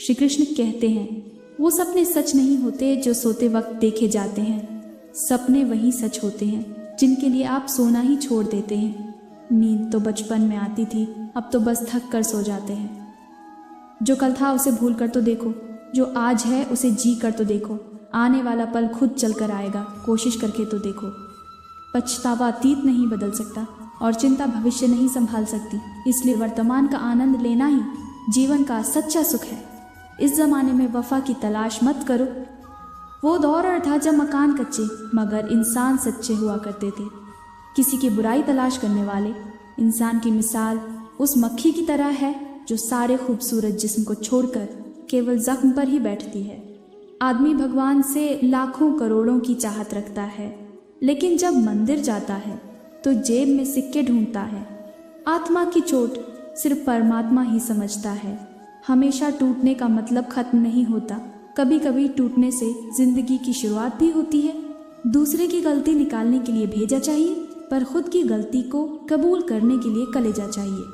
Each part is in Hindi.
श्री कृष्ण कहते हैं, वो सपने सच नहीं होते जो सोते वक्त देखे जाते हैं। सपने वही सच होते हैं जिनके लिए आप सोना ही छोड़ देते हैं। नींद तो बचपन में आती थी, अब तो बस थक कर सो जाते हैं। जो कल था उसे भूल कर तो देखो, जो आज है उसे जी कर तो देखो। आने वाला पल खुद चल कर आएगा, कोशिश करके तो देखो। पछतावा अतीत नहीं बदल सकता और चिंता भविष्य नहीं संभाल सकती, इसलिए वर्तमान का आनंद लेना ही जीवन का सच्चा सुख है। इस जमाने में वफा की तलाश मत करो। वो दौर था जब मकान कच्चे मगर इंसान सच्चे हुआ करते थे। किसी की बुराई तलाश करने वाले इंसान की मिसाल उस मक्खी की तरह है जो सारे खूबसूरत जिस्म को छोड़कर केवल जख्म पर ही बैठती है। आदमी भगवान से लाखों करोड़ों की चाहत रखता है, लेकिन जब मंदिर जाता है तो जेब में सिक्के ढूंढता है। आत्मा की चोट सिर्फ परमात्मा ही समझता है। हमेशा टूटने का मतलब खत्म नहीं होता, कभी कभी टूटने से जिंदगी की शुरुआत भी होती है। दूसरे की गलती निकालने के लिए भेजा चाहिए, पर खुद की गलती को कबूल करने के लिए कलेजा चाहिए।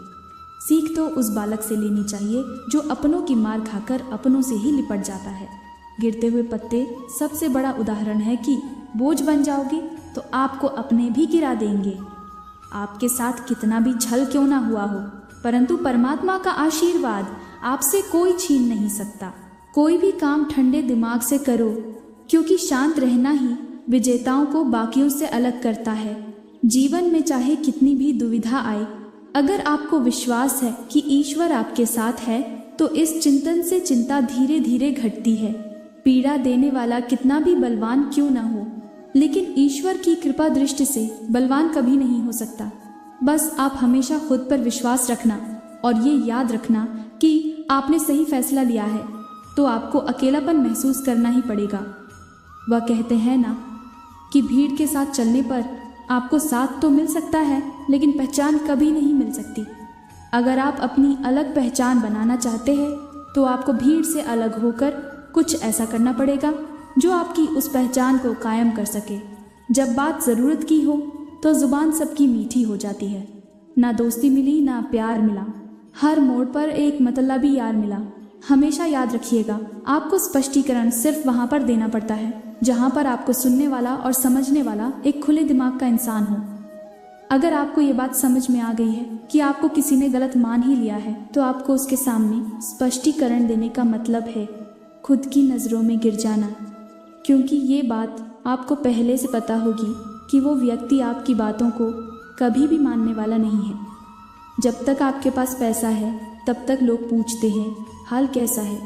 सीख तो उस बालक से लेनी चाहिए जो अपनों की मार खाकर अपनों से ही लिपट जाता है। गिरते हुए पत्ते सबसे बड़ा उदाहरण है कि बोझ बन जाओगे तो आपको अपने भी गिरा देंगे। आपके साथ कितना भी छल क्यों ना हुआ हो, परंतु परमात्मा का आशीर्वाद आपसे कोई छीन नहीं सकता। कोई भी काम ठंडे दिमाग से करो, क्योंकि शांत रहना ही विजेताओं को बाकियों से अलग करता है। जीवन में चाहे कितनी भी दुविधा आए, अगर आपको विश्वास है कि ईश्वर आपके साथ है तो इस चिंतन से चिंता धीरे धीरे घटती है। पीड़ा देने वाला कितना भी बलवान क्यों ना हो, लेकिन ईश्वर की कृपा दृष्टि से बलवान कभी नहीं हो सकता। बस आप हमेशा खुद पर विश्वास रखना और ये याद रखना कि आपने सही फैसला लिया है तो आपको अकेलापन महसूस करना ही पड़ेगा। वह कहते हैं ना कि भीड़ के साथ चलने पर आपको साथ तो मिल सकता है, लेकिन पहचान कभी नहीं मिल सकती। अगर आप अपनी अलग पहचान बनाना चाहते हैं तो आपको भीड़ से अलग होकर कुछ ऐसा करना पड़ेगा जो आपकी उस पहचान को कायम कर सके। जब बात ज़रूरत की हो तो ज़ुबान सबकी मीठी हो जाती है। ना दोस्ती मिली ना प्यार मिला, हर मोड़ पर एक मतलबी यार मिला। हमेशा याद रखिएगा, आपको स्पष्टीकरण सिर्फ वहाँ पर देना पड़ता है जहाँ पर आपको सुनने वाला और समझने वाला एक खुले दिमाग का इंसान हो। अगर आपको ये बात समझ में आ गई है कि आपको किसी ने गलत मान ही लिया है तो आपको उसके सामने स्पष्टीकरण देने का मतलब है खुद की नज़रों में गिर जाना, क्योंकि ये बात आपको पहले से पता होगी कि वो व्यक्ति आपकी बातों को कभी भी मानने वाला नहीं है। जब तक आपके पास पैसा है तब तक लोग पूछते हैं हाल कैसा है।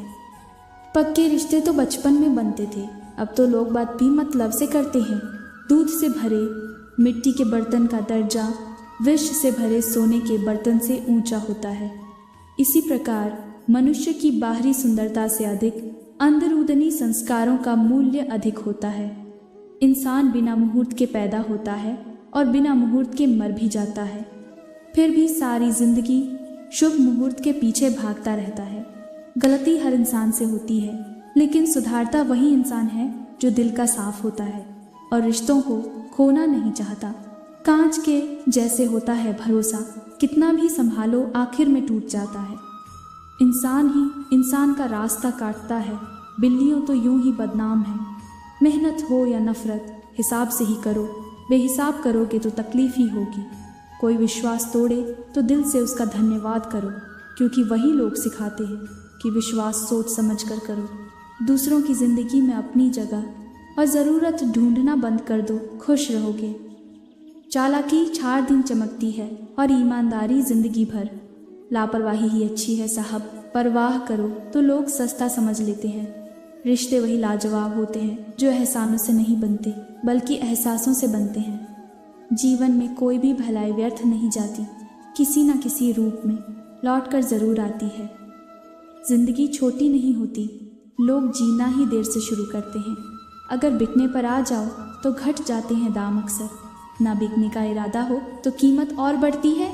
पक्के रिश्ते तो बचपन में बनते थे, अब तो लोग बात भी मतलब से करते हैं। दूध से भरे मिट्टी के बर्तन का दर्जा विष से भरे सोने के बर्तन से ऊंचा होता है। इसी प्रकार मनुष्य की बाहरी सुंदरता से अधिक अंदरूनी संस्कारों का मूल्य अधिक होता है। इंसान बिना मुहूर्त के पैदा होता है और बिना मुहूर्त के मर भी जाता है, फिर भी सारी जिंदगी शुभ मुहूर्त के पीछे भागता रहता है। गलती हर इंसान से होती है, लेकिन सुधारता वही इंसान है जो दिल का साफ होता है और रिश्तों को खोना नहीं चाहता। कांच के जैसे होता है भरोसा, कितना भी संभालो आखिर में टूट जाता है। इंसान ही इंसान का रास्ता काटता है, बिल्लियों तो यूं ही बदनाम है। मेहनत हो या नफरत हिसाब से ही करो, बेहिसाब करोगे तो तकलीफ ही होगी। कोई विश्वास तोड़े तो दिल से उसका धन्यवाद करो, क्योंकि वही लोग सिखाते हैं कि विश्वास सोच समझ कर करो। दूसरों की ज़िंदगी में अपनी जगह और ज़रूरत ढूंढना बंद कर दो, खुश रहोगे। चालाकी 4 दिन चमकती है और ईमानदारी ज़िंदगी भर। लापरवाही ही अच्छी है साहब, परवाह करो तो लोग सस्ता समझ लेते हैं। रिश्ते वही लाजवाब होते हैं जो एहसानों से नहीं बनते बल्कि एहसासों से बनते हैं। जीवन में कोई भी भलाई व्यर्थ नहीं जाती, किसी न किसी रूप में लौट कर ज़रूर आती है। ज़िंदगी छोटी नहीं होती, लोग जीना ही देर से शुरू करते हैं। अगर बिकने पर आ जाओ तो घट जाते हैं दाम अक्सर, ना बिकने का इरादा हो तो कीमत और बढ़ती है।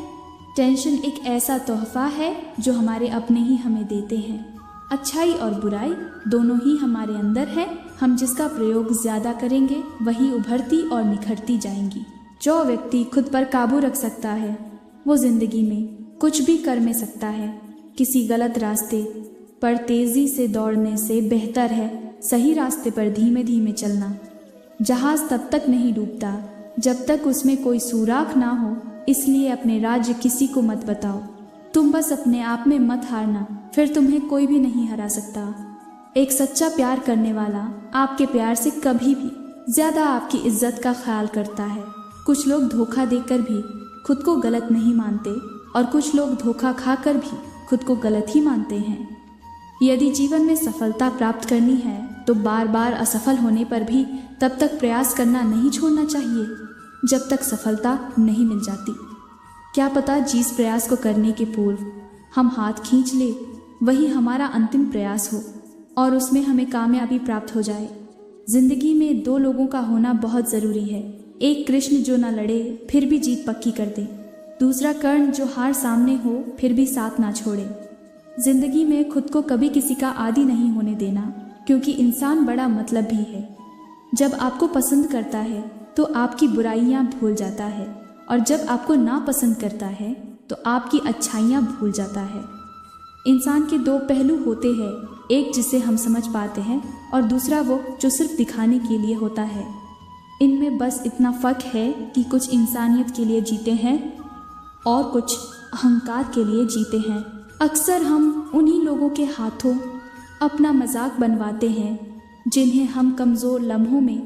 टेंशन एक ऐसा तोहफा है जो हमारे अपने ही हमें देते हैं। अच्छाई और बुराई दोनों ही हमारे अंदर है, हम जिसका प्रयोग ज़्यादा करेंगे वही उभरती और निखरती जाएंगी। जो व्यक्ति खुद पर काबू रख सकता है वो ज़िंदगी में कुछ भी कर में सकता है। किसी गलत रास्ते पर तेजी से दौड़ने से बेहतर है सही रास्ते पर धीमे धीमे चलना। जहाज तब तक नहीं डूबता जब तक उसमें कोई सुराख ना हो, इसलिए अपने राज्य किसी को मत बताओ। तुम बस अपने आप में मत हारना, फिर तुम्हें कोई भी नहीं हरा सकता। एक सच्चा प्यार करने वाला आपके प्यार से कभी भी ज्यादा आपकी इज्जत का ख्याल करता है। कुछ लोग धोखा देकर भी खुद को गलत नहीं मानते और कुछ लोग धोखा खाकर भी खुद को गलत ही मानते हैं। यदि जीवन में सफलता प्राप्त करनी है तो बार बार असफल होने पर भी तब तक प्रयास करना नहीं छोड़ना चाहिए जब तक सफलता नहीं मिल जाती। क्या पता जिस प्रयास को करने के पूर्व हम हाथ खींच ले वही हमारा अंतिम प्रयास हो और उसमें हमें कामयाबी प्राप्त हो जाए। जिंदगी में दो लोगों का होना बहुत ज़रूरी है। एक कृष्ण जो ना लड़े फिर भी जीत पक्की कर दे, दूसरा कर्ण जो हार सामने हो फिर भी साथ ना छोड़े। जिंदगी में खुद को कभी किसी का आदी नहीं होने देना, क्योंकि इंसान बड़ा मतलब भी है। जब आपको पसंद करता है तो आपकी बुराइयां भूल जाता है और जब आपको नापसंद करता है तो आपकी अच्छाइयां भूल जाता है। इंसान के दो पहलू होते हैं, एक जिसे हम समझ पाते हैं और दूसरा वो जो सिर्फ दिखाने के लिए होता है। इनमें बस इतना फ़र्क है कि कुछ इंसानियत के लिए जीते हैं और कुछ अहंकार के लिए जीते हैं। अक्सर हम उन्हीं लोगों के हाथों अपना मजाक बनवाते हैं जिन्हें हम कमज़ोर लम्हों में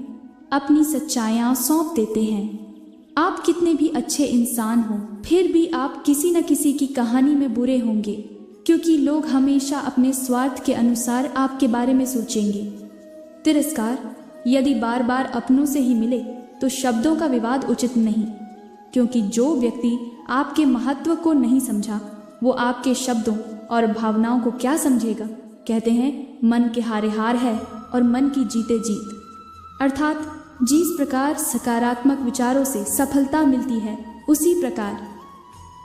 अपनी सच्चाइयाँ सौंप देते हैं। आप कितने भी अच्छे इंसान हो फिर भी आप किसी न किसी की कहानी में बुरे होंगे, क्योंकि लोग हमेशा अपने स्वार्थ के अनुसार आपके बारे में सोचेंगे। तिरस्कार यदि बार बार अपनों से ही मिले तो शब्दों का विवाद उचित नहीं, क्योंकि जो व्यक्ति आपके महत्व को नहीं समझा वो आपके शब्दों और भावनाओं को क्या समझेगा। कहते हैं मन के हारे हार है और मन की जीते जीत। अर्थात जिस प्रकार सकारात्मक विचारों से सफलता मिलती है उसी प्रकार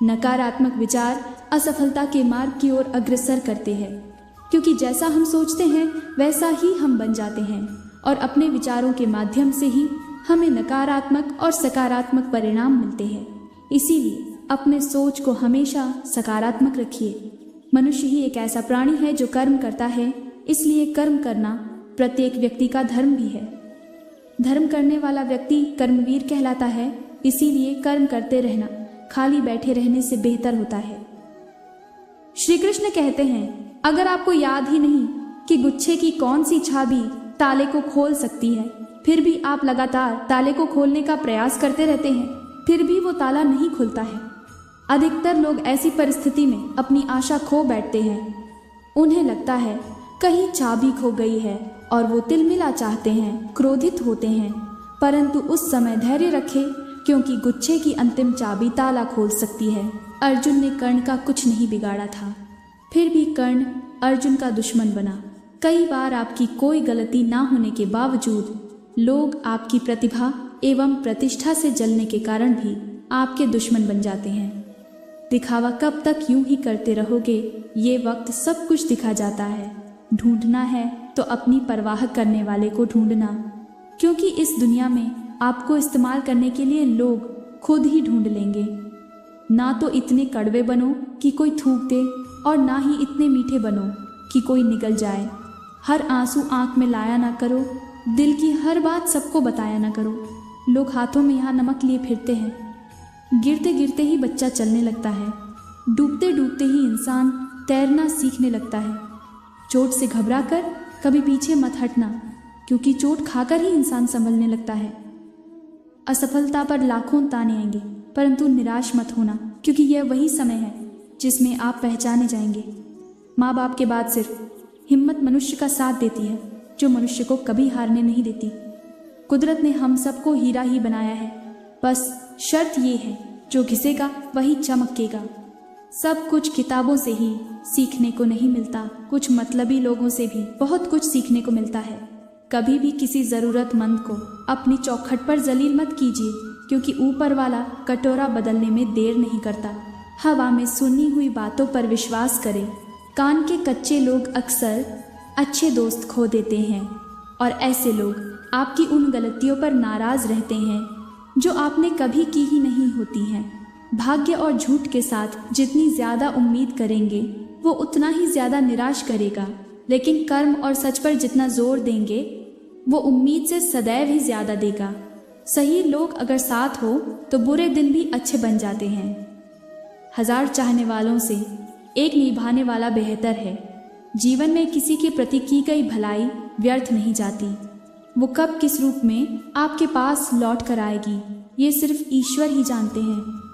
नकारात्मक विचार असफलता के मार्ग की ओर अग्रसर करते हैं, क्योंकि जैसा हम सोचते हैं वैसा ही हम बन जाते हैं और अपने विचारों के माध्यम से ही हमें नकारात्मक और सकारात्मक परिणाम मिलते हैं। इसीलिए अपने सोच को हमेशा सकारात्मक रखिए। मनुष्य ही एक ऐसा प्राणी है जो कर्म करता है, इसलिए कर्म करना प्रत्येक व्यक्ति का धर्म भी है। धर्म करने वाला व्यक्ति कर्मवीर कहलाता है, इसीलिए कर्म करते रहना खाली बैठे रहने से बेहतर होता है। श्री कृष्ण कहते हैं, अगर आपको याद ही नहीं कि गुच्छे की कौन सी चाबी ताले को खोल सकती है, फिर भी आप लगातार ताले को खोलने का प्रयास करते रहते हैं, फिर भी वो ताला नहीं खुलता है। अधिकतर लोग ऐसी परिस्थिति में अपनी आशा खो बैठते हैं। उन्हें लगता है कहीं चाबी खो गई है और वो तिलमिला चाहते हैं, क्रोधित होते हैं, परंतु उस समय धैर्य रखें, क्योंकि गुच्छे की अंतिम चाबी ताला खोल सकती है। अर्जुन ने कर्ण का कुछ नहीं बिगाड़ा था, फिर भी कर्ण अर्जुन का दुश्मन बना। कई बार आपकी कोई गलती ना होने के बावजूद लोग आपकी प्रतिभा एवं प्रतिष्ठा से जलने के कारण भी आपके दुश्मन बन जाते हैं। दिखावा कब तक यूं ही करते रहोगे, ये वक्त सब कुछ दिखा जाता है। ढूंढना है तो अपनी परवाह करने वाले को ढूंढना, क्योंकि इस दुनिया में आपको इस्तेमाल करने के लिए लोग खुद ही ढूंढ लेंगे। ना तो इतने कड़वे बनो कि कोई थूक दे और ना ही इतने मीठे बनो कि कोई निगल जाए। हर आंसू आंख में लाया ना करो, दिल की हर बात सबको बताया ना करो। लोग हाथों में यहाँ नमक लिए फिरते हैं। गिरते गिरते ही बच्चा चलने लगता है, डूबते डूबते ही इंसान तैरना सीखने लगता है। चोट से घबराकर कभी पीछे मत हटना, क्योंकि चोट खाकर ही इंसान संभलने लगता है। असफलता पर लाखों ताने आएंगे, परंतु निराश मत होना, क्योंकि यह वही समय है जिसमें आप पहचाने जाएंगे। माँ बाप के बाद सिर्फ हिम्मत मनुष्य का साथ देती है, जो मनुष्य को कभी हारने नहीं देती। कुदरत ने हम सबको हीरा ही बनाया है, बस शर्त ये है जो घिसेगा वही चमकेगा। सब कुछ किताबों से ही सीखने को नहीं मिलता, कुछ मतलबी लोगों से भी बहुत कुछ सीखने को मिलता है। कभी भी किसी ज़रूरतमंद को अपनी चौखट पर जलील मत कीजिए, क्योंकि ऊपर वाला कटोरा बदलने में देर नहीं करता। हवा में सुनी हुई बातों पर विश्वास करें। कान के कच्चे लोग अक्सर अच्छे दोस्त खो देते हैं, और ऐसे लोग आपकी उन गलतियों पर नाराज़ रहते हैं जो आपने कभी की ही नहीं होती हैं। भाग्य और झूठ के साथ जितनी ज़्यादा उम्मीद करेंगे वो उतना ही ज़्यादा निराश करेगा, लेकिन कर्म और सच पर जितना जोर देंगे वो उम्मीद से सदैव ही ज़्यादा देगा। सही लोग अगर साथ हो तो बुरे दिन भी अच्छे बन जाते हैं। 1000 चाहने वालों से एक निभाने वाला बेहतर है। जीवन में किसी के प्रति की गई भलाई व्यर्थ नहीं जाती। वो कब किस रूप में आपके पास लौट कर आएगी ये सिर्फ ईश्वर ही जानते हैं।